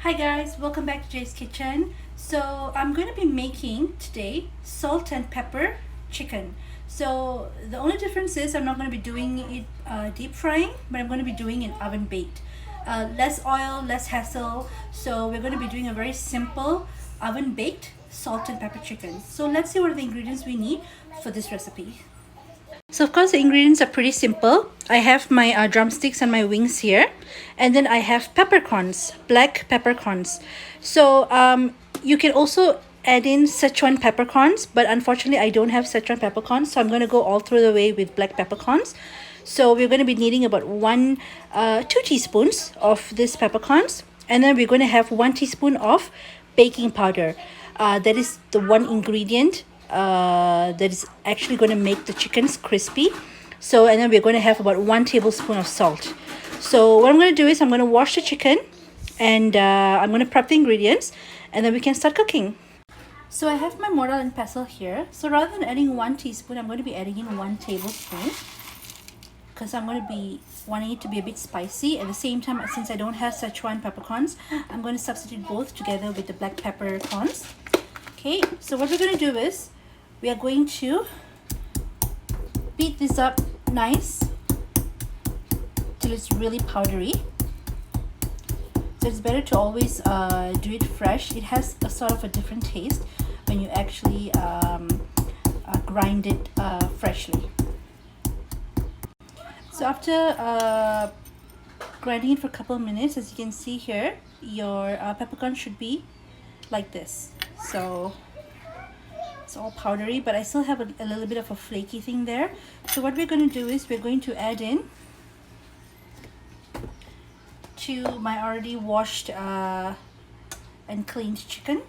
Hi guys, welcome back to Jay's Kitchen. So I'm going to be making today salt and pepper chicken. So the only difference is I'm not going to be doing it deep frying, but I'm going to be doing it oven baked. Less oil, less hassle. So we're going to be doing a very simple oven baked salt and pepper chicken. So let's see what are the ingredients we need for this recipe. So of course the ingredients are pretty simple. I have my drumsticks and my wings here, and then I have peppercorns, black peppercorns. So you can also add in Szechuan peppercorns, but unfortunately I don't have Szechuan peppercorns, so I'm going to go all through the way with black peppercorns. So we're going to be needing about 2 teaspoons of these peppercorns, and then we're going to have 1 teaspoon of baking powder. That is the one ingredient that is actually going to make the chickens crispy. So, and then we're going to have about 1 tablespoon of salt. So what I'm going to do is I'm going to wash the chicken, and I'm going to prep the ingredients, and then we can start cooking. So I have my mortar and pestle here. So rather than adding 1 teaspoon, I'm going to be adding in 1 tablespoon, because I'm going to be wanting it to be a bit spicy. At the same time, since I don't have Szechuan peppercorns, I'm going to substitute both together with the black peppercorns. Okay, so what we're going to do is we are going to beat this up nice till it's really powdery. So it's better to always do it fresh. It has a sort of a different taste when you actually grind it freshly. So after grinding it for a couple of minutes, as you can see here, your peppercorn should be like this. So it's all powdery, but I still have a little bit of a flaky thing there. So what we're going to do is we're going to add in to my already washed and cleaned chicken.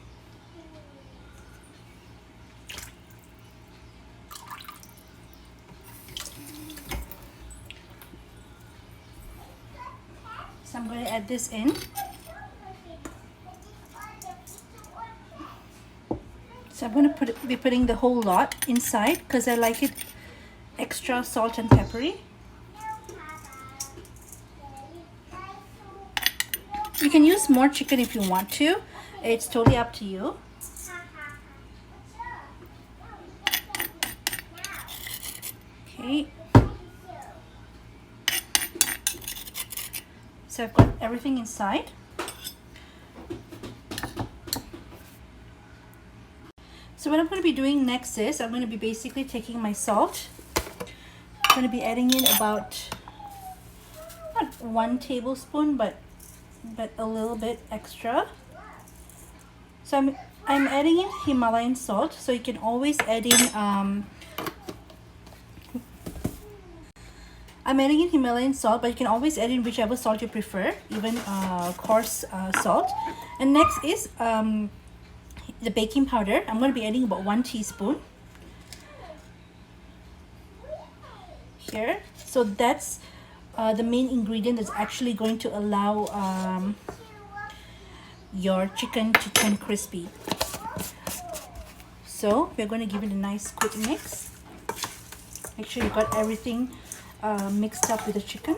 So I'm going to add this in. So I'm going to be putting the whole lot inside because I like it extra salt and peppery. You can use more chicken if you want to. It's totally up to you. Okay. So I've got everything inside. So what I'm going to be doing next is I'm going to be basically taking my salt. I'm going to be adding in about not 1 tablespoon, but a little bit extra. So I'm adding in Himalayan salt. So you can always add in I'm adding in Himalayan salt, but you can always add in whichever salt you prefer, even coarse salt. And next is the baking powder. I'm going to be adding about 1 teaspoon here. So that's the main ingredient that's actually going to allow your chicken to turn crispy. So we're going to give it a nice quick mix. Make sure you got everything mixed up with the chicken.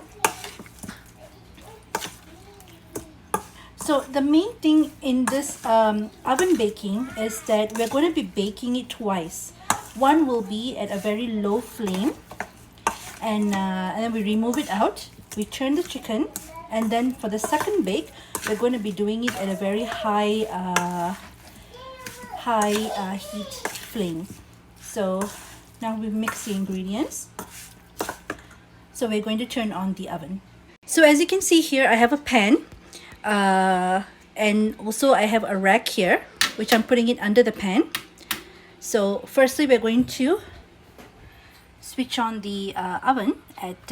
So the main thing in this oven baking is that we're going to be baking it twice. One will be at a very low flame, and then we remove it out. We turn the chicken, and then for the second bake, we're going to be doing it at a very high heat flame. So now we've mixed the ingredients. So we're going to turn on the oven. So as you can see here, I have a pan. And also I have a rack here, which I'm putting it under the pan. So firstly, we're going to switch on the oven at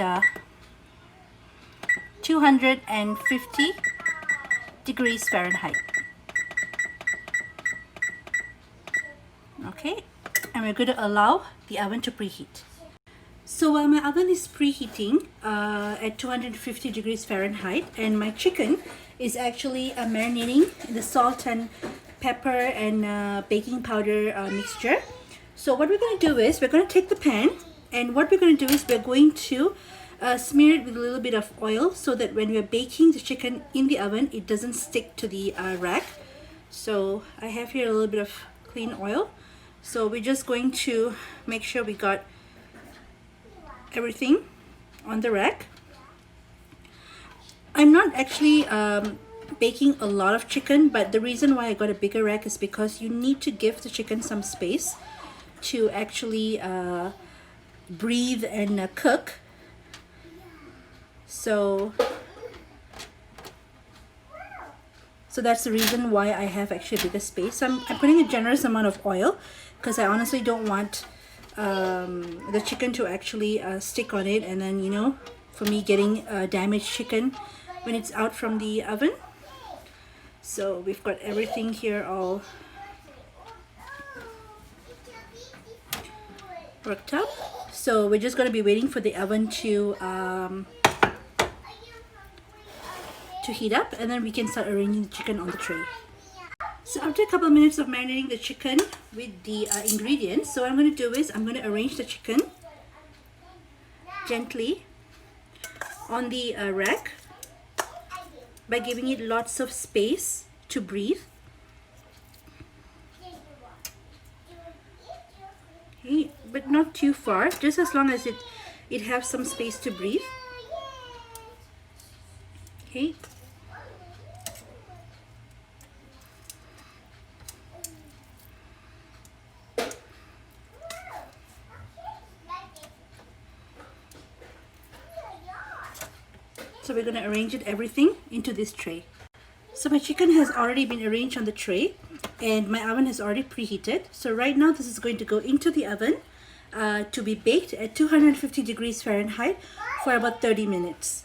250 degrees Fahrenheit. Okay, and we're going to allow the oven to preheat. So while my oven is preheating at 250 degrees Fahrenheit, and my chicken is actually marinating in the salt and pepper and baking powder mixture. So what we're going to do is we're going to take the pan, and what we're going to do is we're going to smear it with a little bit of oil so that when we're baking the chicken in the oven, it doesn't stick to the rack. So I have here a little bit of clean oil. So we're just going to make sure we got everything on the rack. I'm not actually baking a lot of chicken, but the reason why I got a bigger rack is because you need to give the chicken some space to actually breathe and cook. So that's the reason why I have actually a bigger space. So I'm putting a generous amount of oil because I honestly don't want the chicken to actually stick on it, and then, you know, for me getting damaged chicken when it's out from the oven. So we've got everything here all worked up. So we're just going to be waiting for the oven to heat up, and then we can start arranging the chicken on the tray. So after a couple of minutes of marinating the chicken with the ingredients, so what I'm going to do is I'm going to arrange the chicken gently on the rack by giving it lots of space to breathe. Okay, but not too far, just as long as it has some space to breathe. Okay. So we're going to arrange everything into this tray. So my chicken has already been arranged on the tray, and my oven has already preheated. So right now this is going to go into the oven to be baked at 250 degrees Fahrenheit for about 30 minutes.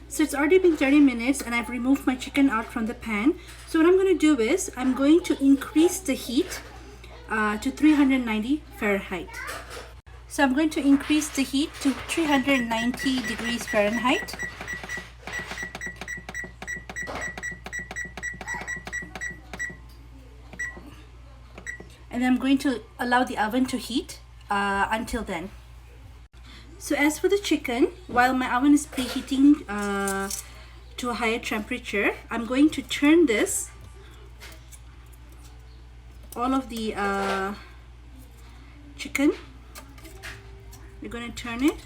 So it's already been 30 minutes and I've removed my chicken out from the pan. So what I'm going to do is I'm going to increase the heat to 390 Fahrenheit. So I'm going to increase the heat to 390 degrees Fahrenheit. And then I'm going to allow the oven to heat until then. So as for the chicken, while my oven is preheating to a higher temperature, I'm going to turn this, all of the chicken, we're going to turn it.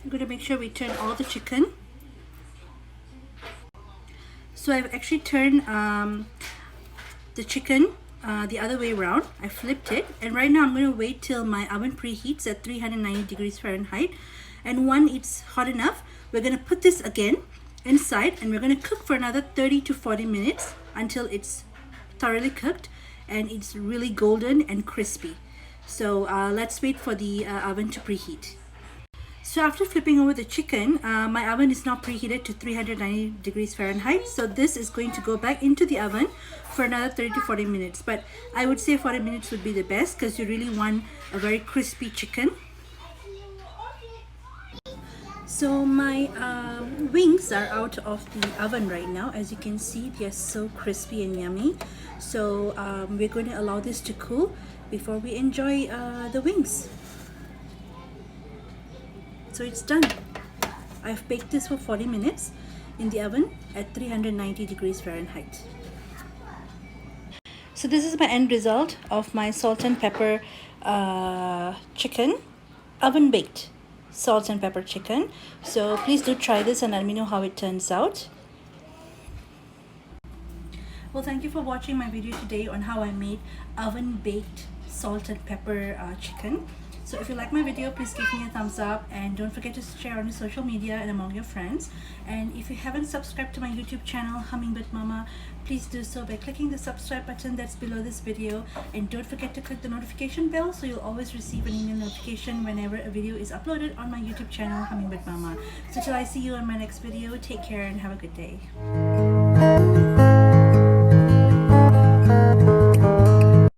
I'm going to make sure we turn all the chicken. So I've actually turned the chicken the other way around. I flipped it, and right now I'm going to wait till my oven preheats at 390 degrees Fahrenheit. And when it's hot enough, we're going to put this again inside, and we're going to cook for another 30 to 40 minutes until it's thoroughly cooked and it's really golden and crispy. So let's wait for the oven to preheat. So after flipping over the chicken, my oven is now preheated to 390 degrees Fahrenheit. So this is going to go back into the oven for another 30 to 40 minutes. But I would say 40 minutes would be the best because you really want a very crispy chicken. So my wings are out of the oven right now. As you can see, they are so crispy and yummy. So we're going to allow this to cool before we enjoy the wings. So it's done. I've baked this for 40 minutes in the oven at 390 degrees Fahrenheit. So this is my end result of my salt and pepper chicken, oven baked salt and pepper chicken. So please do try this and let me know how it turns out. Well, thank you for watching my video today on how I made oven baked salt and pepper chicken. So if you like my video, please give me a thumbs up and don't forget to share on your social media and among your friends. And if you haven't subscribed to my YouTube channel, Hummingbird Mama, please do so by clicking the subscribe button that's below this video. And don't forget to click the notification bell so you'll always receive an email notification whenever a video is uploaded on my YouTube channel, Hummingbird Mama. So till I see you on my next video, take care and have a good day.